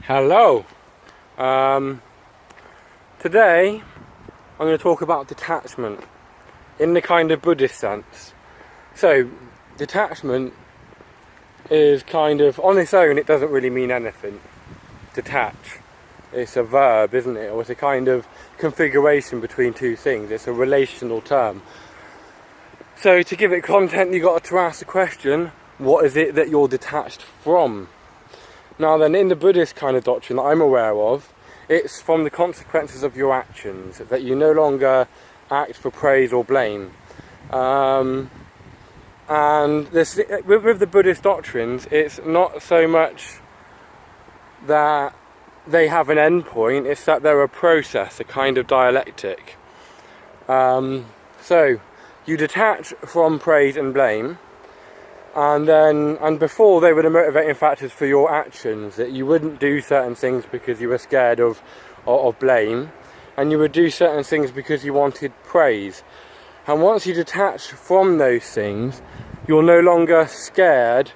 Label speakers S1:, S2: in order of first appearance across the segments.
S1: Hello. Today I'm going to talk about detachment in the kind of Buddhist sense. So, detachment is kind of, on its own, it doesn't really mean anything. Detach. It's a verb, isn't it? Or it's a kind of configuration between two things. It's a relational term. So, to give it content, you've got to ask the question, what is it that you're detached from? Now then, in the Buddhist kind of doctrine that I'm aware of, it's from the consequences of your actions, that you no longer act for praise or blame. And this, with the Buddhist doctrines, it's not so much that they have an end point, it's that they're a process, a kind of dialectic. So, you detach from praise and blame, and before they were the motivating factors for your actions, that you wouldn't do certain things because you were scared of blame, and you would do certain things because you wanted praise. And once you detach from those things, you're no longer scared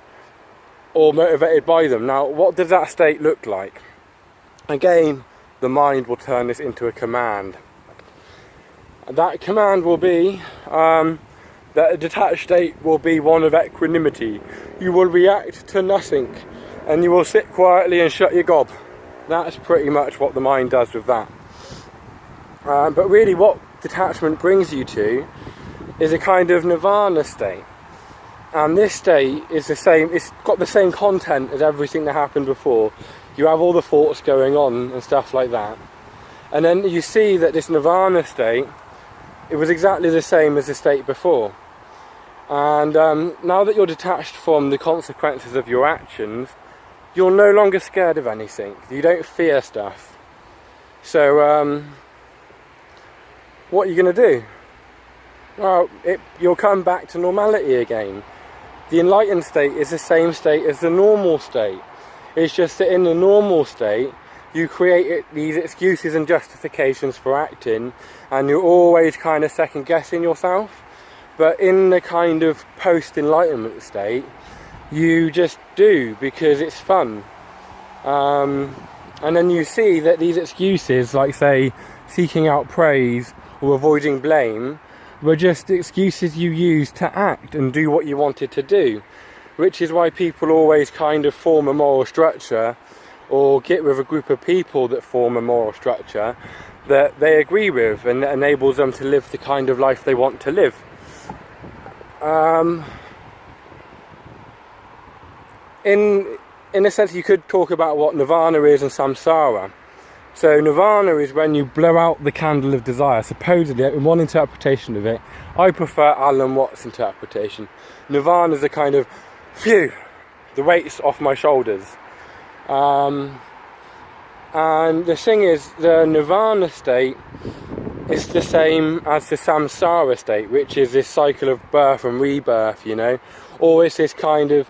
S1: or motivated by them. Now, what does that state look like? Again, the mind will turn this into a command. That command will be that a detached state will be one of equanimity. You will react to nothing, and you will sit quietly and shut your gob. That's pretty much what the mind does with that. But really what detachment brings you to is a kind of nirvana state. And this state is the same, it's got the same content as everything that happened before. You have all the thoughts going on and stuff like that. And then you see that this nirvana state, it was exactly the same as the state before. And now that you're detached from the consequences of your actions, you're no longer scared of anything. You don't fear stuff. So, what are you going to do? Well, you'll come back to normality again. The enlightened state is the same state as the normal state. It's just that in the normal state, you create these excuses and justifications for acting, and you're always kind of second guessing yourself. But in the kind of post-enlightenment state, you just do because it's fun. And then you see that these excuses, like say, seeking out praise or avoiding blame, were just excuses you used to act and do what you wanted to do. Which is why people always kind of form a moral structure, or get with a group of people that form a moral structure that they agree with, and that enables them to live the kind of life they want to live. In a sense, you could talk about what Nirvana is and Samsara. So Nirvana is when you blow out the candle of desire. Supposedly, in one interpretation of it, I prefer Alan Watts' interpretation. Nirvana is a kind of, phew, the weight's off my shoulders. And the thing is, the Nirvana state is the same as the Samsara state, which is this cycle of birth and rebirth, you know, or it's this kind of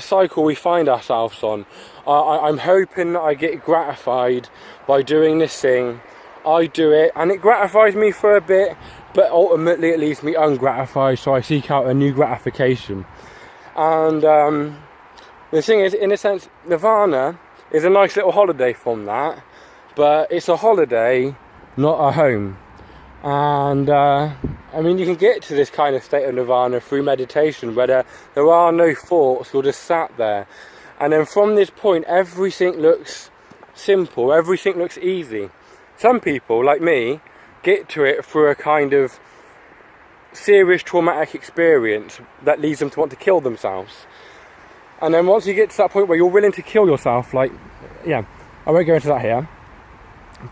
S1: cycle we find ourselves on. I'm hoping that I get gratified by doing this thing. I do it, and it gratifies me for a bit, but ultimately it leaves me ungratified, so I seek out a new gratification. And the thing is, in a sense, Nirvana is a nice little holiday from that, but it's a holiday, not a home. And I mean, you can get to this kind of state of nirvana through meditation, where there are no thoughts, you're just sat there, and then from this point everything looks simple, everything looks easy. Some people, like me, get to it through a kind of serious traumatic experience that leads them to want to kill themselves. And then once you get to that point where you're willing to kill yourself, like, yeah, I won't go into that here.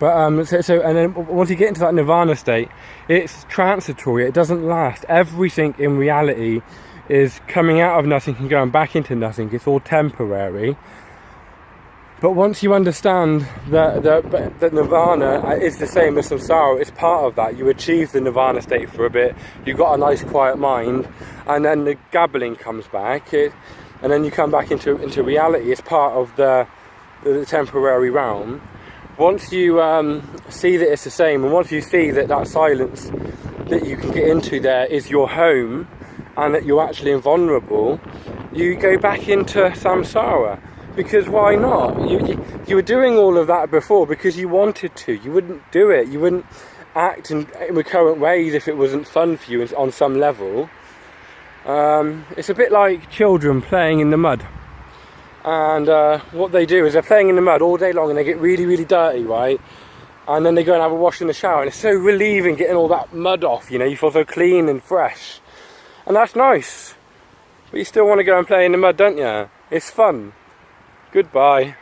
S1: But and then once you get into that nirvana state, it's transitory, it doesn't last. Everything in reality is coming out of nothing and going back into nothing. It's all temporary. But once you understand that nirvana is the same as samsara, it's part of that. You achieve the nirvana state for a bit, you've got a nice quiet mind, and then the gabbling comes back, and then you come back into reality. It's part of the temporary realm. Once you see that it's the same, and once you see that silence that you can get into there is your home, and that you're actually invulnerable, you go back into samsara. Because why not? You were doing all of that before because you wanted to. You wouldn't do it. You wouldn't act in recurrent ways if it wasn't fun for you on some level. It's a bit like children playing in the mud. And what they do is they're playing in the mud all day long and they get really, really dirty, right? And then they go and have a wash in the shower, and it's so relieving getting all that mud off, you know, you feel so clean and fresh. And that's nice. But you still want to go and play in the mud, don't you? It's fun. Goodbye.